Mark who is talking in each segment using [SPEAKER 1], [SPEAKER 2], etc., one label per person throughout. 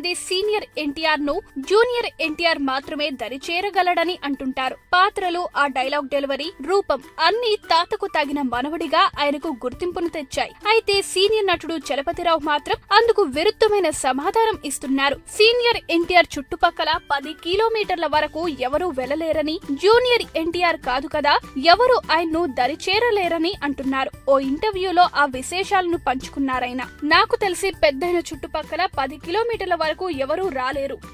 [SPEAKER 1] కొంతమంది సీనియర్ ఎన్టీఆర్ ను జూనియర్ ఎన్టీఆర్ మాత్రమే దరిచేరగలడని అంటుంటారు. పాత్రలు, ఆ డైలాగ్ డెలివరీ, రూపం అన్ని తాతకు తగిన మనవడిగా ఆయనకు గుర్తింపును తెచ్చాయి. అయితే సీనియర్ నటుడు చలపతిరావు మాత్రం అందుకు విరుద్ధమైన సమాధానం ఇస్తున్నారు. సీనియర్ ఎన్టీఆర్ చుట్టుపక్కల 10 కిలోమీటర్ల వరకు ఎవరూ వెళ్లలేరని, జూనియర్ ఎన్టీఆర్ కాదు కదా, ఎవరు ఆయన్ను దరిచేరలేరని అంటున్నారు. ఓ ఇంటర్వ్యూలో ఆ విశేషాలను పంచుకున్నారాయన. నాకు తెలిసి పెద్దయిన చుట్టుపక్కల 10 కిలోమీటర్ల వరకు ఎవరూ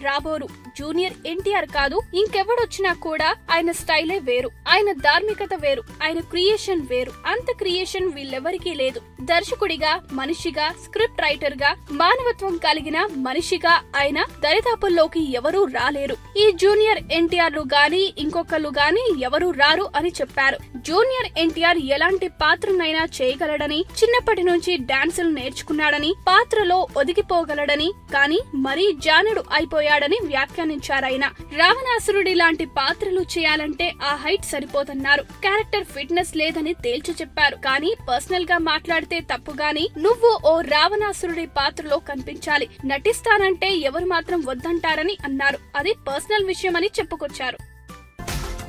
[SPEAKER 1] రాబోరు. జూనియర్ ఎన్టీఆర్ కాదు, ఇంకెవడొచ్చినా కూడా ఆయన స్టైలే వేరు, ఆయన ధార్మికత వేరు, ఆయన క్రియేషన్ వేరు. అంత క్రియేషన్ వీళ్ళెవరికీ లేదు. దర్శకుడిగా, మనిషిగా, స్క్రిప్ట్ రైటర్ గా, మానవత్వం కలిగిన మనిషిగా ఆయన దరిదాపుల్లోకి ఎవరూ రాలేరు. ఈ జూనియర్ ఎన్టీఆర్లు గాని ఇంకొకళ్ళు గాని ఎవరూ రారు అని చెప్పారు. జూనియర్ ఎన్టీఆర్ ఎలాంటి పాత్రనైనా చేయగలడని, చిన్నప్పటి నుంచి డాన్సులు నేర్చుకున్నాడని, పాత్రలో ఒదిగిపోగలడని, కానీ మరీ జానుడు అయిపోయాడని వ్యాఖ్యానించారాయన. రావణాసురుడి లాంటి పాత్రలు చేయాలంటే ఆ హైట్ సరిపోతన్నారు. క్యారెక్టర్ ఫిట్నెస్ లేదని తేల్చి చెప్పారు. కానీ పర్సనల్ గా మాట్లాడితే తప్పుగాని, నువ్వు ఓ రావణాసురుడి పాత్రలో కనిపించాలి, నటిస్తానంటే ఎవరు మాత్రం వద్దంటారని అన్నారు. అది పర్సనల్ విషయమని చెప్పుకొచ్చారు.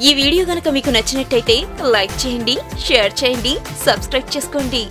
[SPEAKER 2] ఈ వీడియో గనుక మీకు నచ్చినట్టయితే లైక్ చేయండి, షేర్ చేయండి, సబ్స్క్రైబ్ చేసుకోండి.